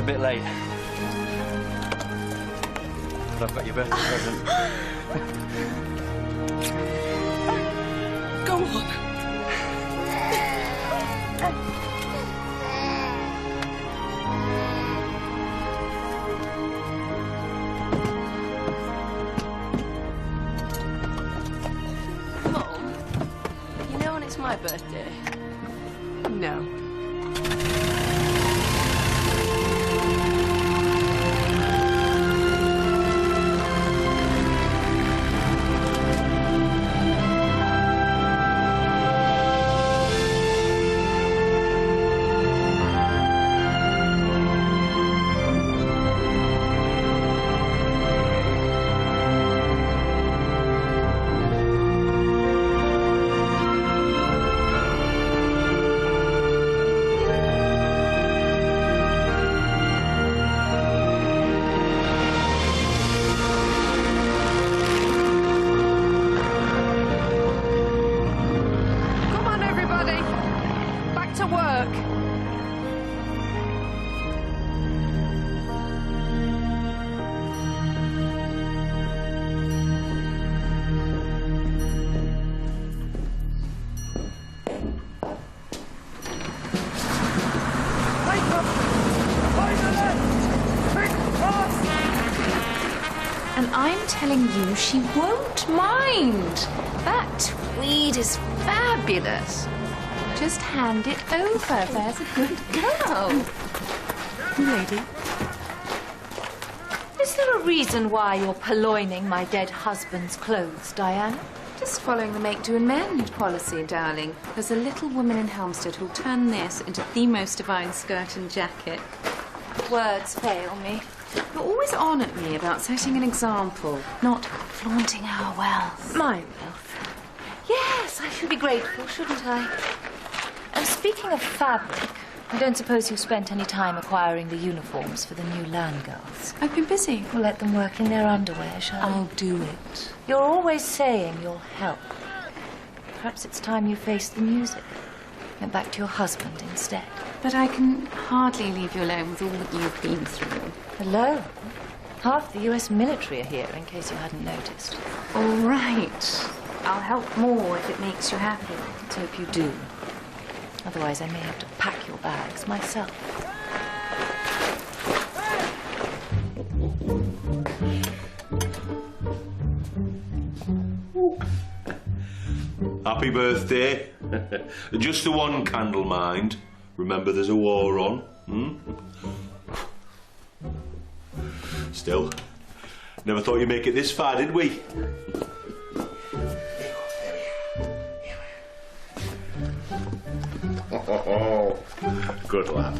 a bit late. But I've got your birthday present. Go on. Mum, you know when it's my birthday? No. And I'm telling you, she won't mind. That tweed is fabulous. Just hand it over. There's a good girl. Lady. Is there a reason why you're purloining my dead husband's clothes, Diana? Just following the make, do and mend policy, darling. There's a little woman in Helmstead who'll turn this into the most divine skirt and jacket. Words fail me. You're always on at me about setting an example, not flaunting our wealth. My wealth. Yes, I should be grateful, shouldn't I? And speaking of fabric, I don't suppose you've spent any time acquiring the uniforms for the new Landgirls. I've been busy. We'll let them work in their underwear, shall we? I'll do it. You're always saying you'll help. Perhaps it's time you faced the music. Went back to your husband instead. But I can hardly leave you alone with all that you've been through. Alone? Half the US military are here, in case you hadn't noticed. All right. I'll help more if it makes you happy. Let's hope you do. Otherwise, I may have to pack your bags myself. Happy birthday. Just the one candle, mind. Remember, there's a war on. Still, never thought you'd make it this far, did we? Oh, good lad.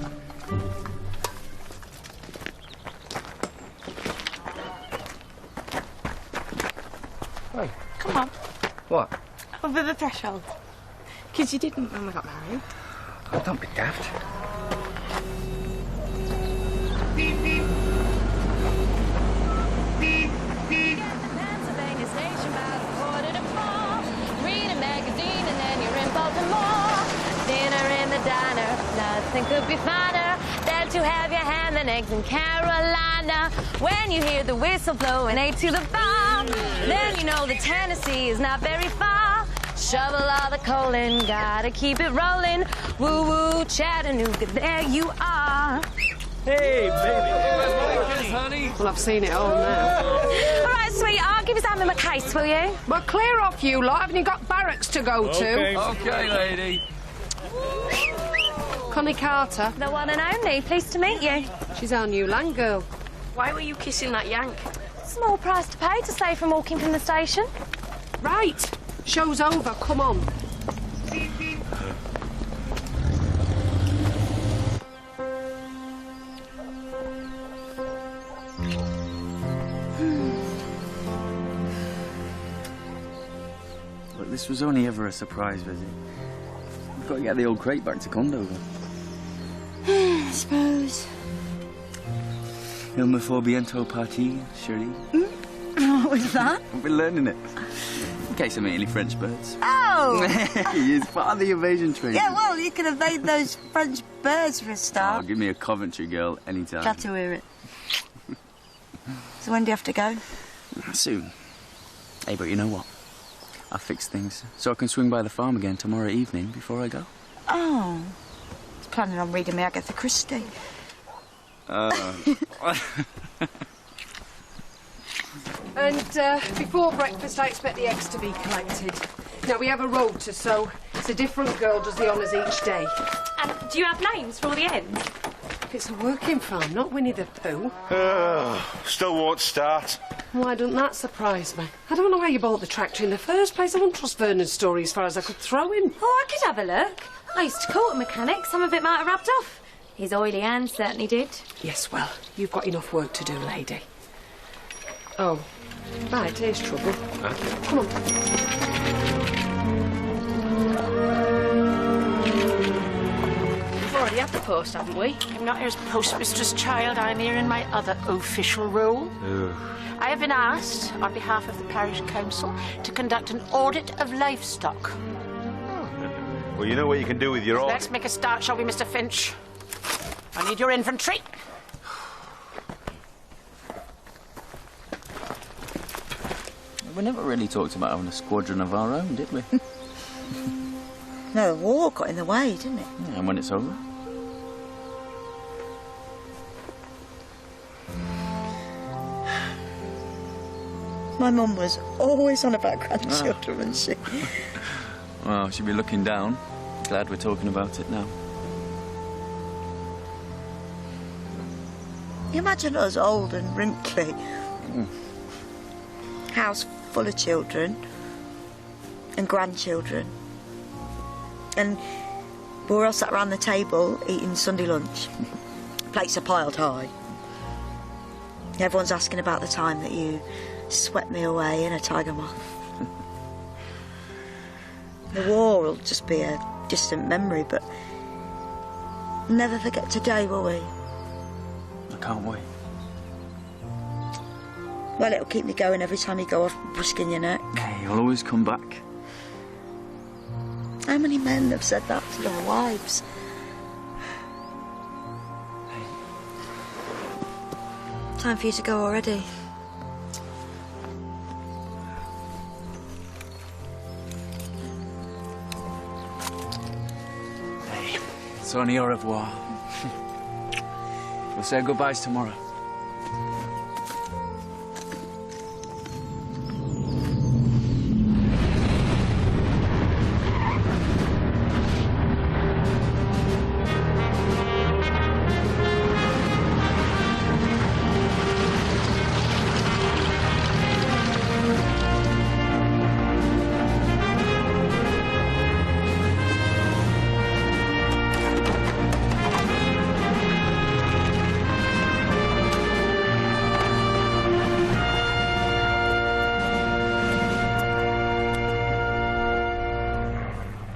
Hey. Come on. What? Over the threshold. Because you didn't when we got married. Oh, don't be daft. Pennsylvania station by the 3:45. Read a magazine and then you're in Baltimore. Dinner in the diner, nothing could be finer than to have your ham and eggs in Carolina. When you hear the whistle blowing 8 to the bar, then you know that Tennessee is not very far. Shovel all the coal in, gotta keep it rolling. Woo-woo, Chattanooga, there you are. Hey, baby. Where's my kiss, honey? Well, I've seen it all now. All right, sweetheart, give us Sam in my case, will you? Well, clear off, you lot. Haven't you got barracks to go to? Okay, lady. Connie Carter. The one and only, pleased to meet you. She's our new land girl. Why were you kissing that Yank? Small price to pay to save from walking from the station. Right. Show's over. Come on. Look, this was only ever a surprise visit. We've got to get the old crate back to Condover. I suppose. Il me faut bientôt partir, chérie. What was that? I've been learning it. case of meeting any French birds. Oh! He's part of the invasion training. Yeah, well, you could evade those French birds for a Oh, start. give me a Coventry girl anytime. Glad to hear it. So when do you have to go? Soon. Hey, but you know what? I fixed things so I can swing by the farm again tomorrow evening before I go. Oh. I was planning on reading me Agatha Christie. And before breakfast, I expect the eggs to be collected. Now, we have a rota, so it's a different girl does the honours each day. And do you have names for all the ends? It's a working farm, not Winnie the Pooh. Still won't start. Why doesn't that surprise me? I don't know why you bought the tractor in the first place. I wouldn't trust Vernon's story as far as I could throw him. Oh, I could have a look. I used to court a mechanic. Some of it might have rubbed off. His oily hands certainly did. Yes, well, you've got enough work to do, lady. Oh, right, here's trouble. Come on. We've already had the post, haven't we? I'm not here as postmistress, child. I'm here in my other official role. I have been asked, on behalf of the parish council, to conduct an audit of livestock. Well, you know what you can do with your own. Let's make a start, shall we, Mr. Finch? I need your infantry. We never really talked about having a squadron of our own, did we? No, the war got in the way, didn't it? Yeah, and when it's over? My mum was always on about grandchildren, wasn't she? Well, she'll be looking down. Glad we're talking about it now. You imagine us old and wrinkly. House full of children and grandchildren. And we're all sat round the table eating Sunday lunch. Plates are piled high. Everyone's asking about the time that you swept me away in a tiger moth. The war will just be a distant memory, but we'll never forget today, will we? I can't wait. Well, it'll keep me going every time you go off risking your neck. Hey, you'll always come back. How many men have said that to their wives? Time for you to go already. Hey, it's only au revoir. We'll say goodbyes tomorrow.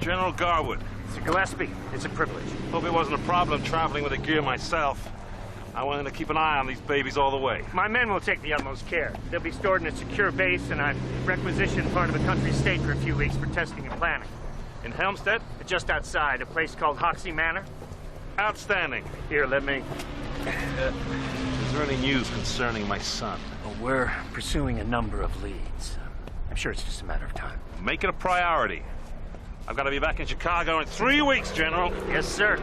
General Garwood. Sir Gillespie, it's a privilege. Hope it wasn't a problem traveling with the gear myself. I wanted to keep an eye on these babies all the way. My men will take the utmost care. They'll be stored in a secure base, and I've requisitioned part of the country estate for a few weeks for testing and planning. In Helmstead? Just outside, a place called Hoxie Manor. Outstanding. Here, let me... Is there any news concerning my son? Well, we're pursuing a number of leads. I'm sure it's just a matter of time. Make it a priority. I've got to be back in Chicago in 3 weeks, General. Yes, sir.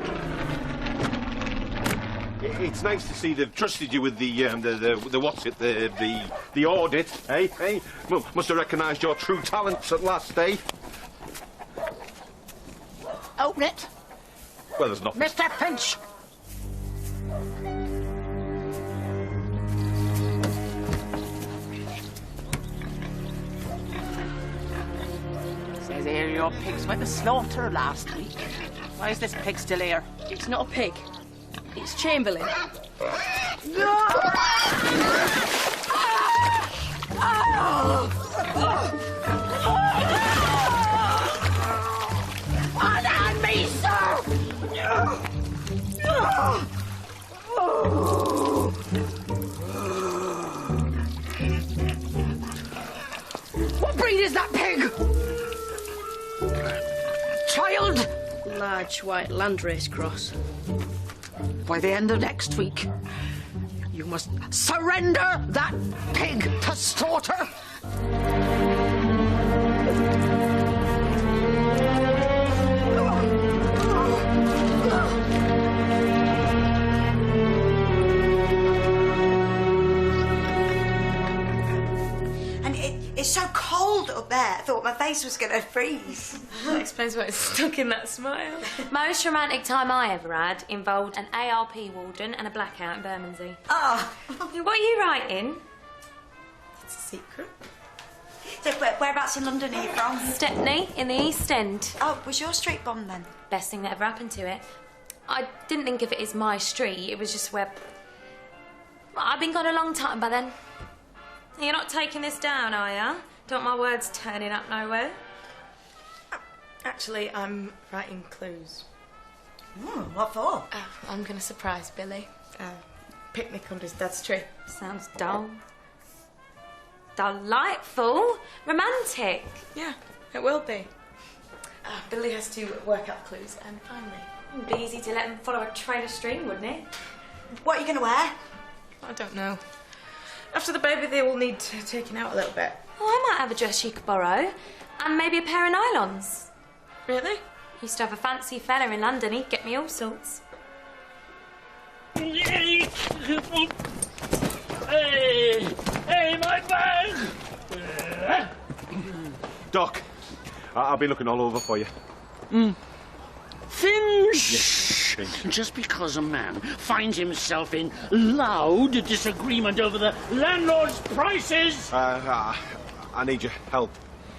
It's nice to see they've trusted you with the what's it, the audit, eh? Eh? Well, must have recognised your true talents at last, eh? Open it. Well, there's nothing. Mr. Finch. Says here your pigs went to slaughter last week. Why is this pig still here? It's not a pig. It's Chamberlain. On me, sir! What breed is that pig? large white landrace cross. By the end of next week, you must surrender that pig to slaughter. It's so cold up there, I thought my face was going to freeze. That explains why it's stuck in that smile. Most romantic time I ever had involved an ARP warden and a blackout in Bermondsey. Oh. What are you writing? It's a secret. So, whereabouts in London are you from? Stepney, in the East End. Oh, was your street bombed then? Best thing that ever happened to it. I didn't think of it as my street, it was just where... I've been gone a long time by then. You're not taking this down, are you? Don't want my words turning up nowhere. Actually, I'm writing clues. What for? I'm going to surprise Billy. Picnic under his dad's tree. Sounds dull. Delightful. Romantic. Yeah, it will be. Billy has to work out clues and find me. It'd be easy to let him follow a trail of string, wouldn't it? What are you going to wear? I don't know. After the baby, they will need taking out a little bit. Oh, I might have a dress you could borrow. And maybe a pair of nylons. Really? Used to have a fancy fella in London. He'd get me all sorts. Hey, my bag! Doc, I've been looking all over for you. Finch! Yes, Finch. Just because a man finds himself in loud disagreement over the landlord's prices... I need your help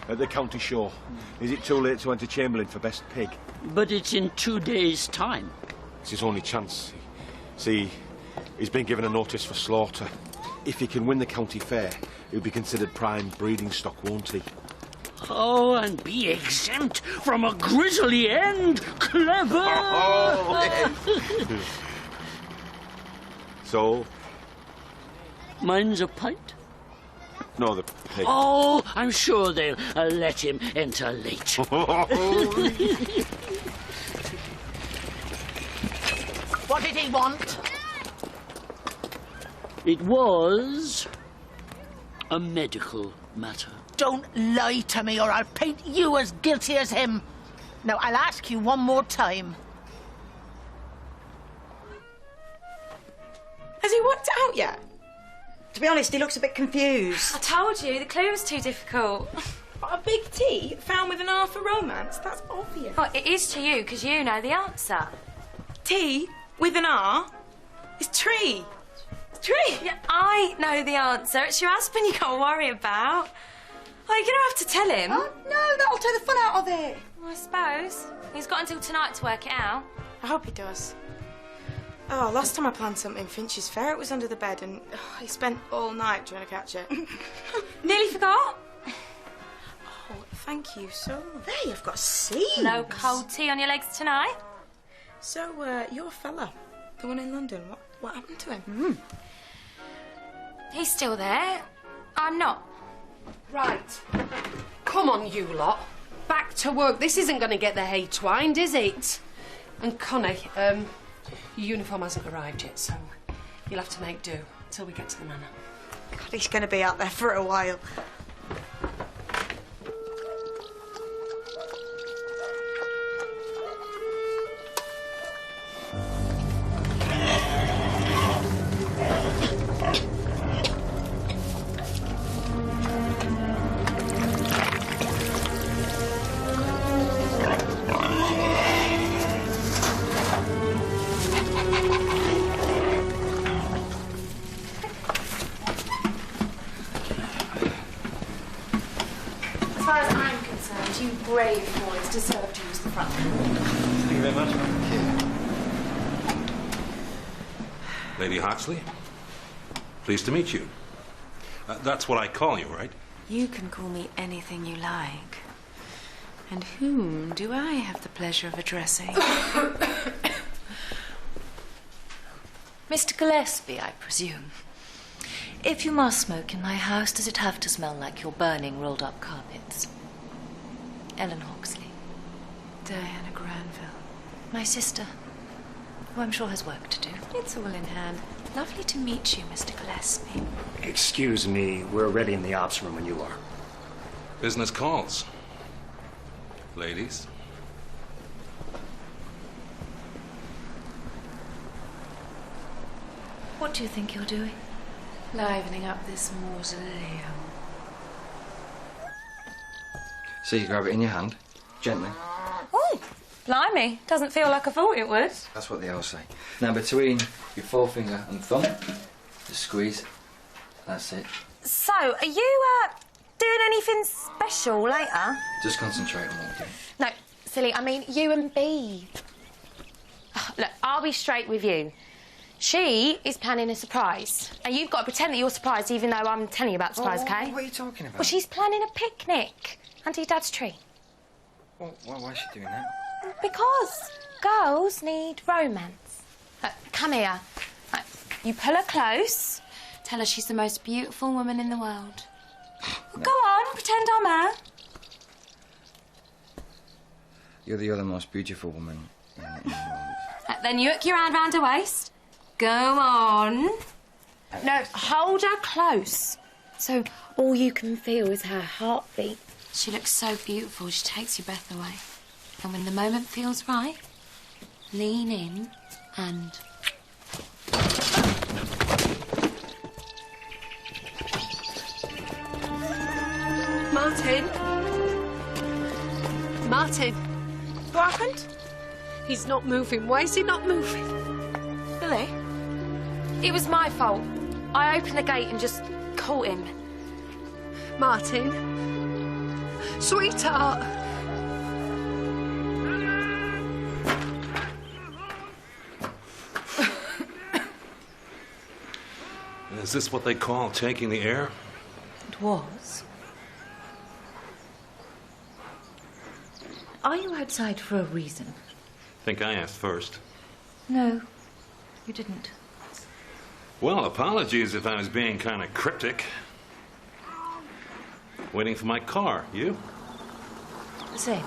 at the county show. Is it too late to enter Chamberlain for best pig? But it's in 2 days' time. It's his only chance. See, he's been given a notice for slaughter. If he can win the county fair, he'll be considered prime breeding stock, won't he? Oh, and be exempt from a grisly end. Clever! So? Mine's a pint? No, the pig. Oh, I'm sure they'll let him enter late. What did he want? It was a medical matter. Don't lie to me or I'll paint you as guilty as him. Now, I'll ask you one more time. Has he worked it out yet? To be honest, he looks a bit confused. I told you, the clue was too difficult. A big T found with an R for romance? That's obvious. Well, it is to you, because you know the answer. T with an R is tree. Tree? Yeah, I know the answer. It's your husband you got to worry about. Oh, you're going to have to tell him. Oh, no, that'll take the fun out of it. I suppose. He's got until tonight to work it out. I hope he does. Oh, last time I planned something Finch's fair, it was under the bed and he spent all night trying to catch it. Nearly forgot. Oh, thank you so much. There, you've got seams. No cold tea on your legs tonight. So, your fella, the one in London, what happened to him? He's still there. I'm not. Right. Come on, you lot. Back to work. This isn't going to get the hay twined, is it? And Connie, your uniform hasn't arrived yet, so you'll have to make do till we get to the manor. God, he's going to be out there for a while. As far as I'm concerned, you brave boys deserve to use the front. Thank you very much. Lady Hartsley, pleased to meet you. That's what I call you, right? You can call me anything you like. And whom do I have the pleasure of addressing? Mr. Gillespie, I presume. If you must smoke in my house, does it have to smell like you're burning rolled-up carpets? Ellen Hawksley. Diana Granville. My sister, who I'm sure has work to do. It's all in hand. Lovely to meet you, Mr. Gillespie. Excuse me, we're ready in the ops room when you are. Business calls. Ladies. What do you think you're doing? Livening up this mausoleum. So you grab it in your hand, gently. Oh, blimey. Doesn't feel like I thought it would. That's what they all say. Now between your forefinger and thumb, just squeeze. That's it. So, are you, doing anything special later? Just concentrate on what we're doing. No, silly, I mean you and Bea. Look, I'll be straight with you. She is planning a surprise. And you've got to pretend that you're surprised even though I'm telling you about the surprise, okay? What are you talking about? Well, she's planning a picnic under your dad's tree. Well, why is she doing that? Because girls need romance. Come here. You pull her close, tell her she's the most beautiful woman in the world. Well, go on, pretend I'm her. You're the other most beautiful woman in the world. Then you hook your hand round her waist. Go on. No, hold her close. So all you can feel is her heartbeat. She looks so beautiful, she takes your breath away. And when the moment feels right, lean in and... Martin? Martin? What happened? He's not moving. Why is he not moving? Billy? It was my fault. I opened the gate and just caught him. Martin? Sweetheart? Is this what they call taking the air? It was. Are you outside for a reason? Think I asked first. No, you didn't. Well, apologies if I was being kind of cryptic. Waiting for my car. You? The same.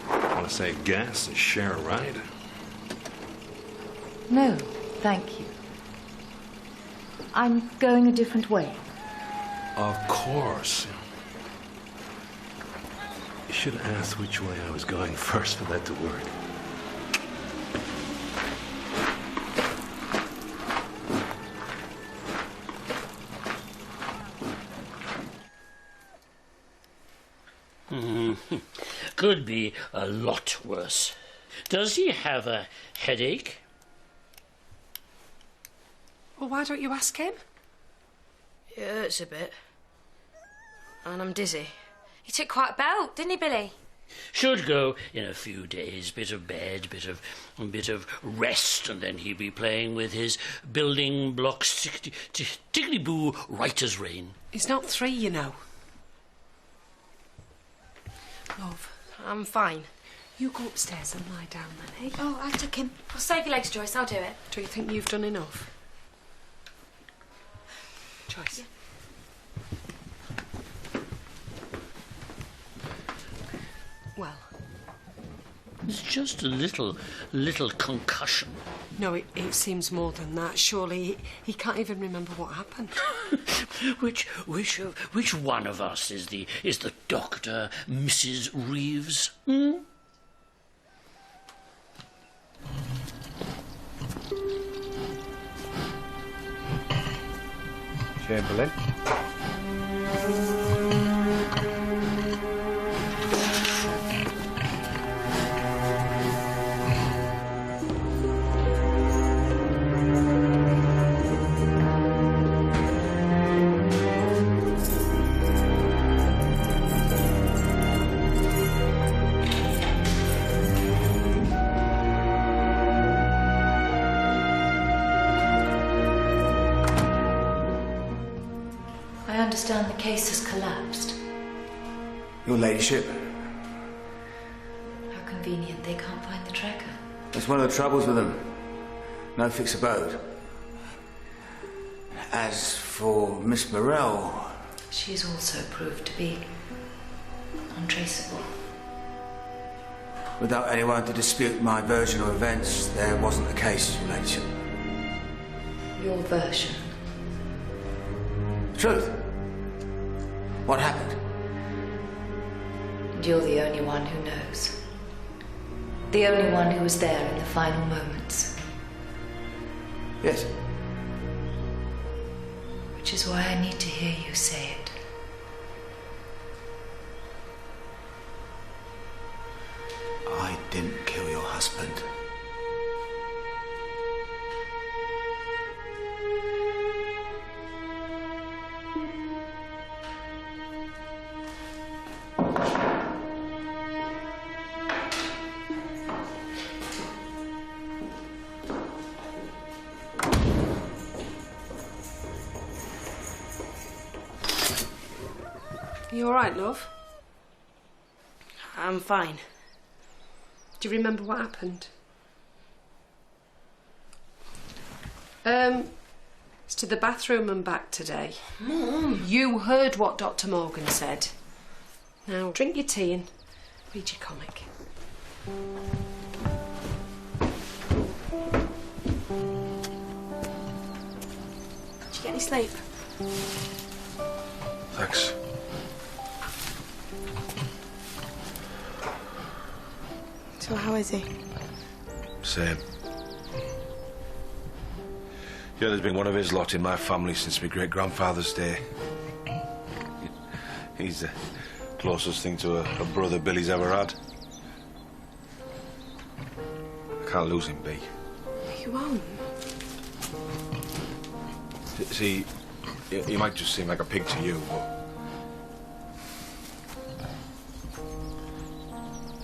Want to save gas and share a ride? No, thank you. I'm going a different way. Of course. You should have asked which way I was going first for that to work. Could be a lot worse. Does he have a headache? Well, why don't you ask him? It hurts a bit. And I'm dizzy. He took quite a belt, didn't he, Billy? Should go in a few days. Bit of bed, bit of rest, and then he'll be playing with his building blocks. Tickly-boo, right as rain. He's not 3, you know. Love, I'm fine. you go upstairs and lie down then, eh? Oh, I took him. Well, save your legs, Joyce. I'll do it. Do you think you've done enough? Joyce. Yeah. Well, It's just a little concussion. no, it seems more than that. Surely he can't even remember what happened. Which one of us is the doctor, Mrs. Reeves? Hmm? Chamberlain. I understand the case has collapsed. Your ladyship. How convenient they can't find the tracker. That's one of the troubles with them. No fixed abode. As for Miss Morell... She's also proved to be untraceable. Without anyone to dispute my version of events, there wasn't a case, Your Ladyship. Your version. The truth. What happened? And you're the only one who knows. The only one who was there in the final moments. Yes. Which is why I need to hear you say it. I didn't kill your husband. Are you all right, love? I'm fine. Do you remember what happened? It's to the bathroom and back today. Mum! You heard what Dr. Morgan said. Now, drink your tea and read your comic. Did you get any sleep? Thanks. So how is he? Same. Yeah, there's been one of his lot in my family since my great-grandfather's day. He's the closest thing to a brother Billy's ever had. I can't lose him, B. You won't. See, he might just seem like a pig to you, but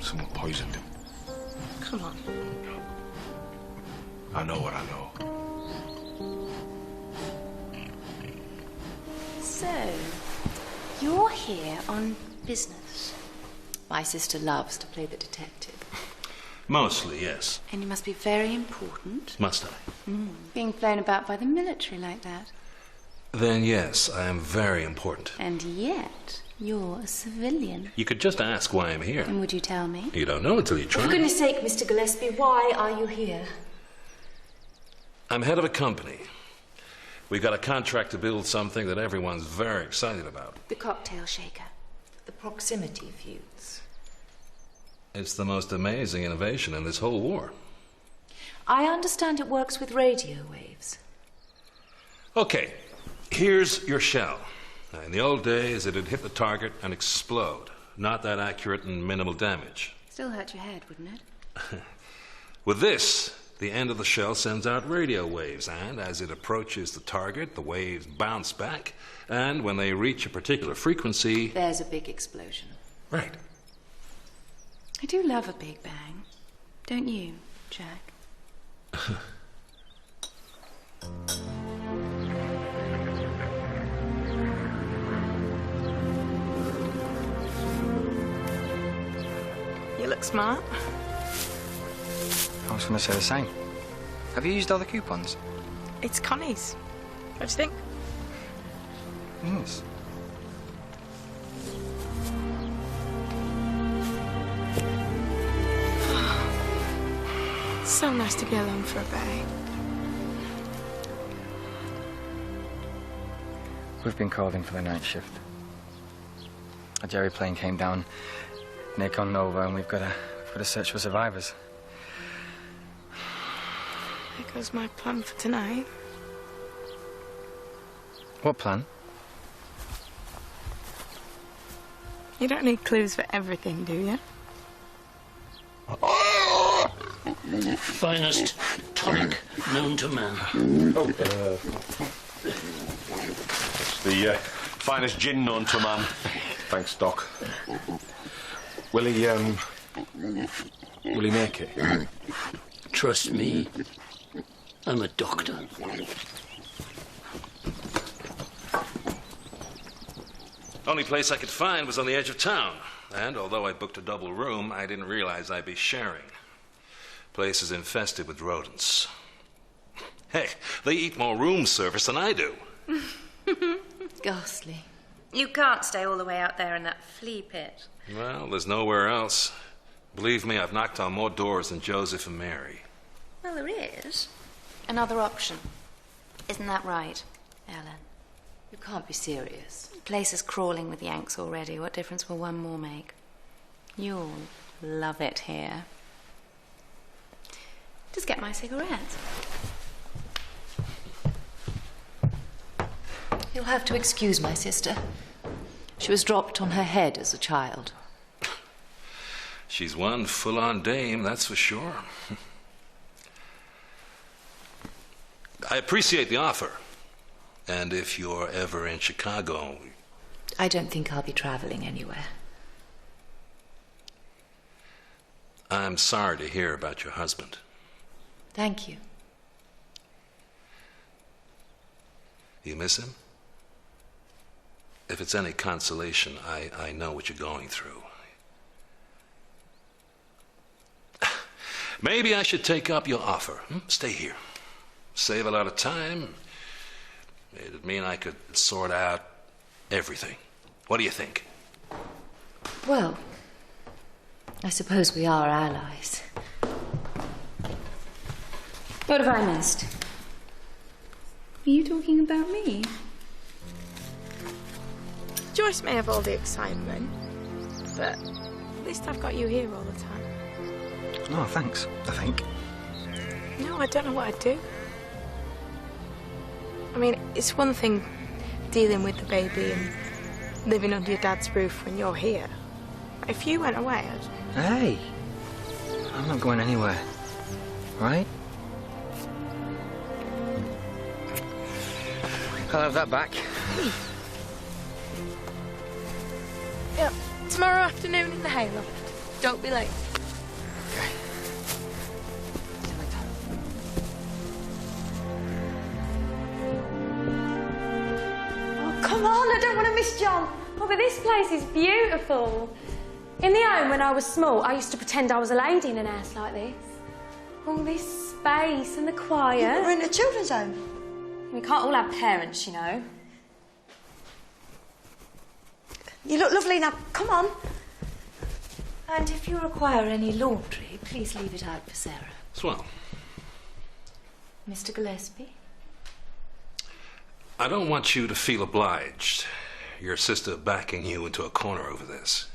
someone poisoned him. Come on. I know what I know. So, you're here on business. My sister loves to play the detective. Mostly, yes. And you must be very important. Must I? Being flown about by the military like that. Then yes, I am very important. And yet, you're a civilian. You could just ask why I'm here. And would you tell me? You don't know until you try. For goodness sake, Mr. Gillespie, why are you here? I'm head of a company. We got a contract to build something that everyone's very excited about. The cocktail shaker. The proximity fuse. It's the most amazing innovation in this whole war. I understand it works with radio waves. Okay, here's your shell. Now, in the old days, it'd hit the target and explode. Not that accurate and minimal damage. Still hurt your head, wouldn't it? With this, the end of the shell sends out radio waves, and as it approaches the target, the waves bounce back, and when they reach a particular frequency... There's a big explosion. Right. I do love a big bang. Don't you, Jack? You look smart. I was going to say the same. Have you used all the coupons? It's Connie's. What do you think? Yes. So nice to be alone for a bit. We've been called in for the night shift. A Jerry plane came down near Nova, and we've got to search for survivors. There goes my plan for tonight. What plan? You don't need clues for everything, do you? Finest tonic known to man. It's the finest gin known to man. Thanks, Doc. Will he make it? Trust me, I'm a doctor. Only place I could find was on the edge of town. And although I booked a double room, I didn't realize I'd be sharing. Place is infested with rodents. Hey, they eat more room service than I do. Ghastly. You can't stay all the way out there in that flea pit. Well, there's nowhere else. Believe me, I've knocked on more doors than Joseph and Mary. Well, there is another option. Isn't that right, Ellen? You can't be serious. The place is crawling with Yanks already. What difference will one more make? You'll love it here. Just get my cigarette. You'll have to excuse my sister. She was dropped on her head as a child. She's one full-on dame, that's for sure. I appreciate the offer. And if you're ever in Chicago... I don't think I'll be traveling anywhere. I'm sorry to hear about your husband. Thank you. You miss him? If it's any consolation, I know what you're going through. Maybe I should take up your offer. Stay here. Save a lot of time. It'd mean I could sort out everything. What do you think? Well, I suppose we are allies. What have I missed? Are you talking about me? Joyce may have all the excitement, but at least I've got you here all the time. No, thanks, I think. No, I don't know what I'd do. I mean, it's one thing dealing with the baby and living under your dad's roof when you're here. If you went away, I'd... Hey, I'm not going anywhere, right? I'll have that back. Yep, tomorrow afternoon in the hayloft. Don't be late. Okay. Oh, come on, I don't want to miss John. Oh, but this place is beautiful. In the home when I was small, I used to pretend I was a lady in an house like this. All this space and the quiet. We're in a children's home. We can't all have parents, you know. You look lovely now. Come on. And if you require any laundry, please leave it out for Sarah. Swell. Mr. Gillespie? I don't want you to feel obliged. Your sister backing you into a corner over this.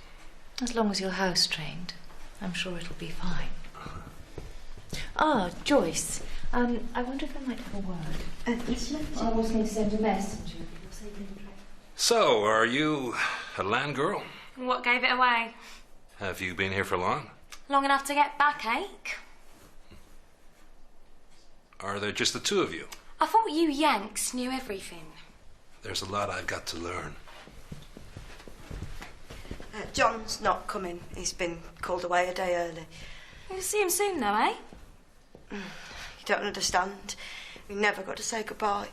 As long as you're house-trained, I'm sure it'll be fine. Ah, Joyce. I wonder if I might have a word. I was going to send a messenger. So, are you a land girl? What gave it away? Have you been here for long? Long enough to get backache. Are there just the two of you? I thought you Yanks knew everything. There's a lot I've got to learn. John's not coming. He's been called away a day early. You'll see him soon, though, eh? You don't understand. We never got to say goodbye.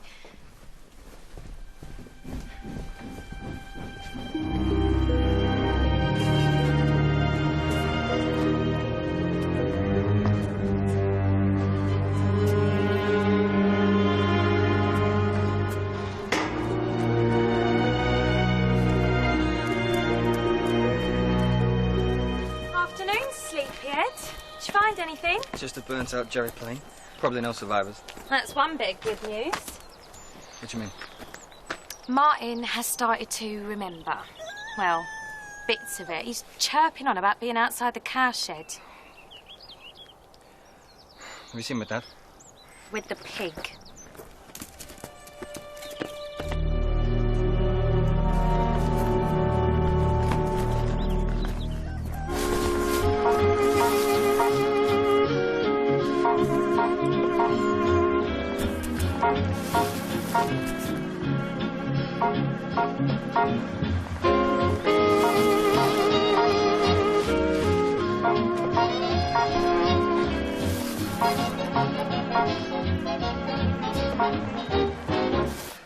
Afternoon, sleepyhead. Did you find anything? Just a burnt-out Jerry plane. Probably no survivors. That's one big good news. What do you mean? Martin has started to remember. Well, bits of it. He's chirping on about being outside the cow shed. Have you seen my dad? With the pig.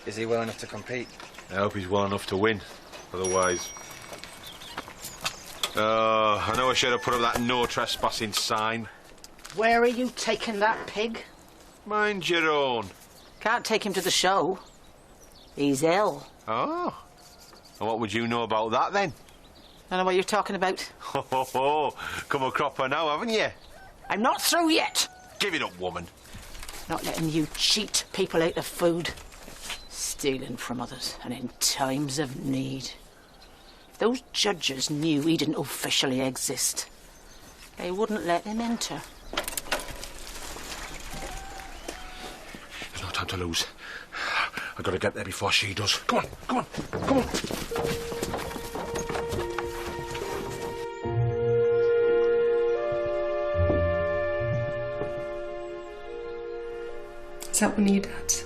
Is he well enough to compete? I hope he's well enough to win. Otherwise... I know I should have put up that no trespassing sign. Where are you taking that pig? Mind your own. Can't take him to the show. He's ill. Oh. And what would you know about that, then? Don't know what you're talking about. Ho, ho, ho. Come a cropper now, haven't you? I'm not through yet. Give it up, woman. Not letting you cheat people out of food. Stealing from others, and in times of need. If those judges knew he didn't officially exist, they wouldn't let him enter. There's no time to lose. I've got to get there before she does. Come on, come on, come on. Is that one of your dad's?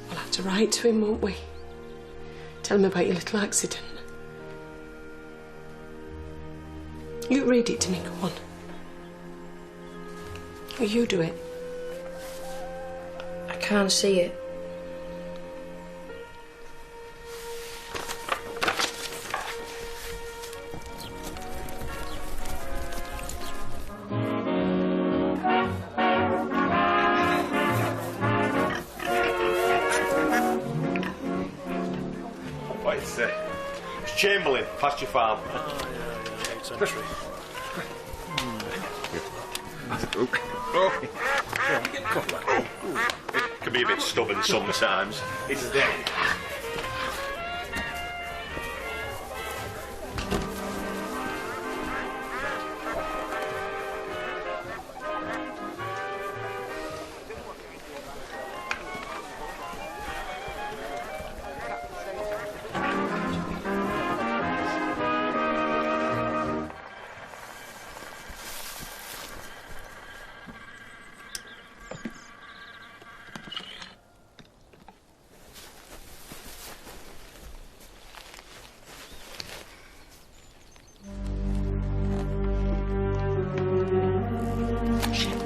We'll have to write to him, won't we? Tell him about your little accident. You read it to me, come on. Or you do it. I can't see it. It's Chamberlain, past your farm. Can be a bit stubborn sometimes. It's there.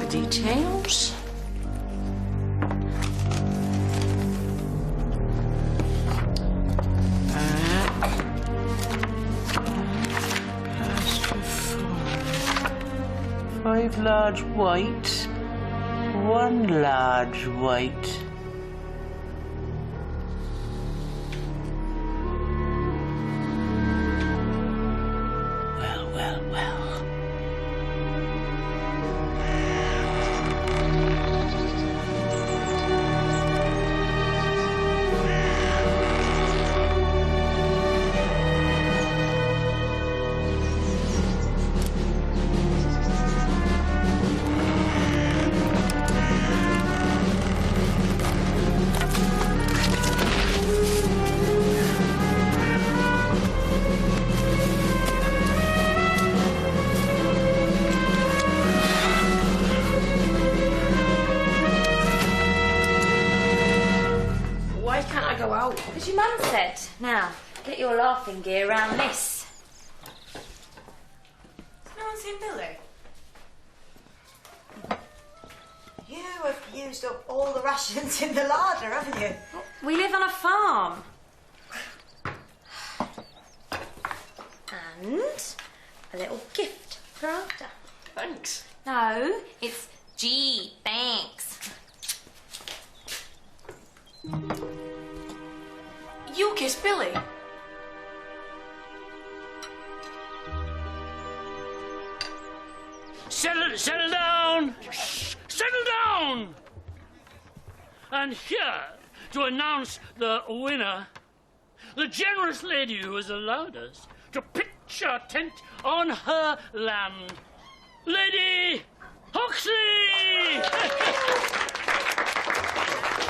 Details. Five large white, one large white. Well, well, well. Because your mum said, now, get your laughing gear around this. No one's seen Billy? You have used up all the rations in the larder, haven't you? We live on a farm. And a little gift for after. Thanks. No, it's G, thanks. You kissed Billy? Settle down! Shh, settle down! And here, to announce the winner, the generous lady who has allowed us to pitch our tent on her land, Lady Hoxley!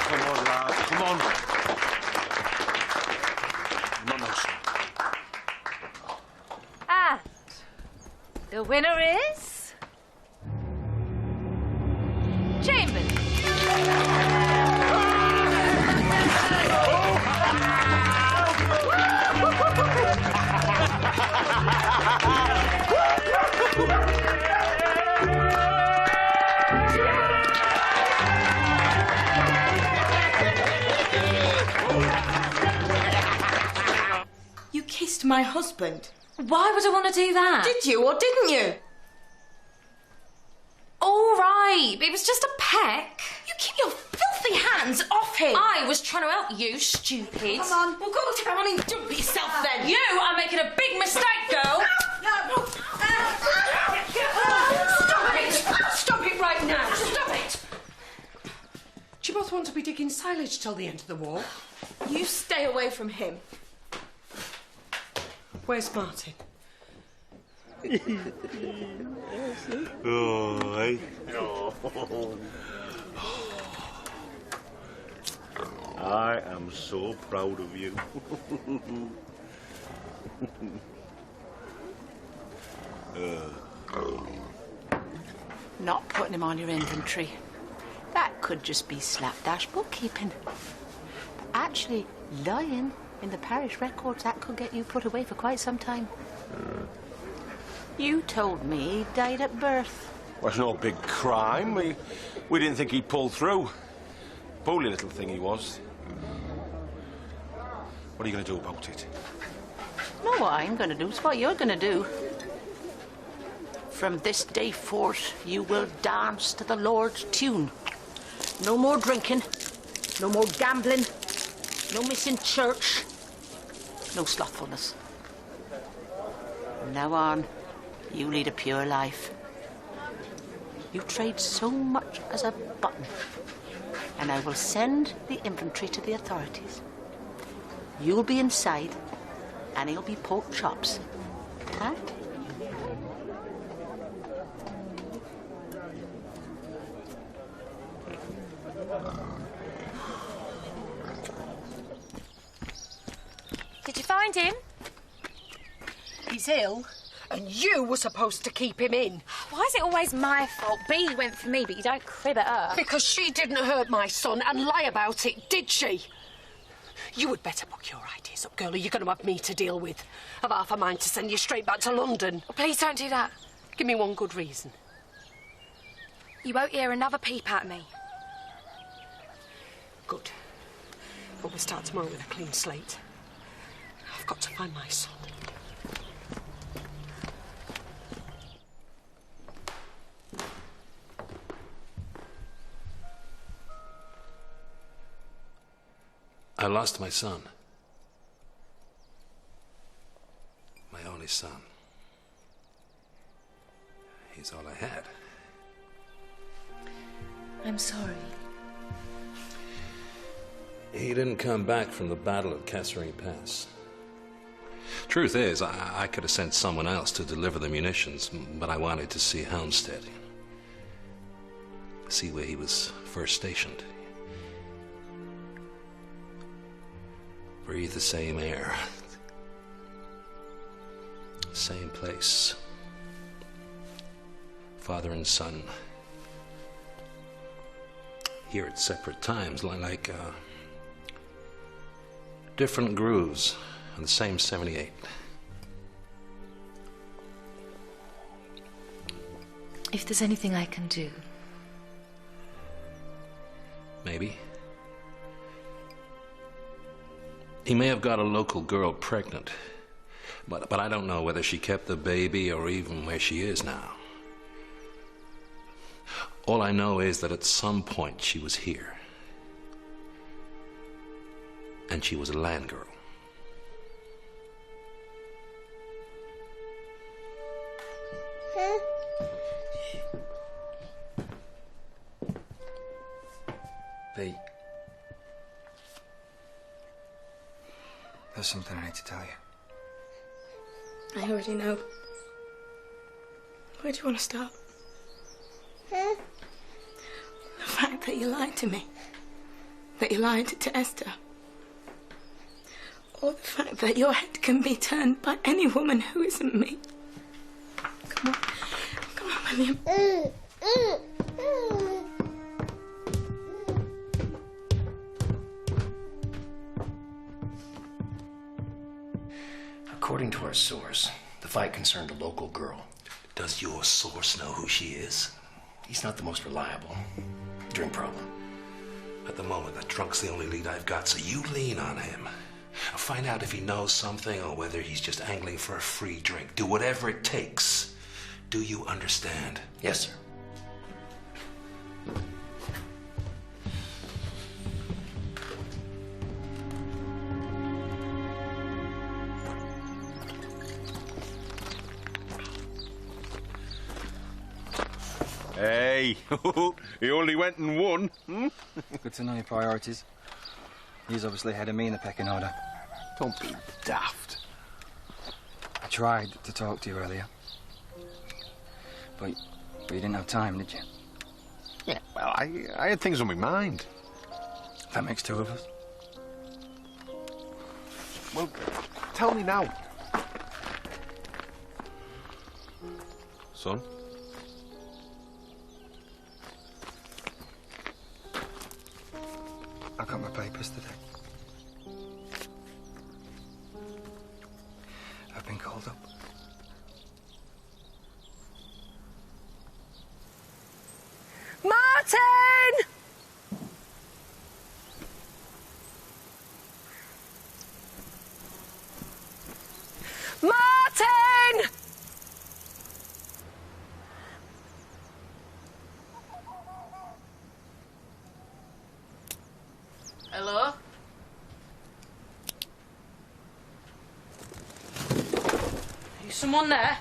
Come on, lad, come on. And the winner is Chamberlain. You kissed my husband. Why would I want to do that? Did you or didn't you? All right, it was just a peck. You keep your filthy hands off him. I was trying to help you, stupid. Come on, we'll go down and dump yourself then. You are making a big mistake, girl. No. Stop it! Stop it right now! Stop it! Do you both want to be digging silage till the end of the war? You stay away from him. Where's Martin? Oh, eh? I am so proud of you. Not putting him on your inventory. That could just be slapdash bookkeeping. But actually, lying in the parish records, that could get you put away for quite some time. You told me he died at birth. Well, it's no big crime. We didn't think he'd pull through. Poorly little thing he was. What are you going to do about it? Know what I'm going to do? It's what you're going to do. From this day forth, you will dance to the Lord's tune. No more drinking, no more gambling, no missing church, no slothfulness. From now on, you lead a pure life. You trade so much as a button, and I will send the inventory to the authorities. You'll be inside, and he'll be pork chops. Huh? Did you find him? He's ill, and you were supposed to keep him in. Why is it always my fault? Bea went for me, but you don't crib at her. Because she didn't hurt my son and lie about it, did she? You would better book your ideas up, girl, or you're going to have me to deal with. I've half a mind to send you straight back to London. Oh, please don't do that. Give me one good reason. You won't hear another peep at me. Good. But we'll start tomorrow with a clean slate. I've got to find my son. I lost my son. My only son. He's all I had. I'm sorry. He didn't come back from the battle at Kasserine Pass. Truth is, I could have sent someone else to deliver the munitions, but I wanted to see Houndstead. See where he was first stationed. Breathe the same air. Same place. Father and son. Here at separate times, like different grooves on the same 78. If there's anything I can do. Maybe. He may have got a local girl pregnant, but I don't know whether she kept the baby or even where she is now. All I know is that at some point she was here. And she was a land girl. Bea. There's something I need to tell you. I already know. Where do you want to start? The fact that you lied to me. That you lied to Esther. Or the fact that your head can be turned by any woman who isn't me. Come on. Come on, William. According to our source, the fight concerned a local girl. Does your source know who she is? He's not the most reliable. Drink problem. At the moment, that drunk's the only lead I've got, so you lean on him. Find out if he knows something or whether he's just angling for a free drink. Do whatever it takes. Do you understand? Yes, sir. Hey, he only went and won. Hmm? Good to know your priorities. He's obviously ahead of me in the pecking order. Don't be daft. I tried to talk to you earlier. But you didn't have time, did you? Yeah, well, I had things on my mind. That makes two of us. Well, tell me now. Son? I got my papers today. I've been called up. Martin! Martin! Hello? Is someone there?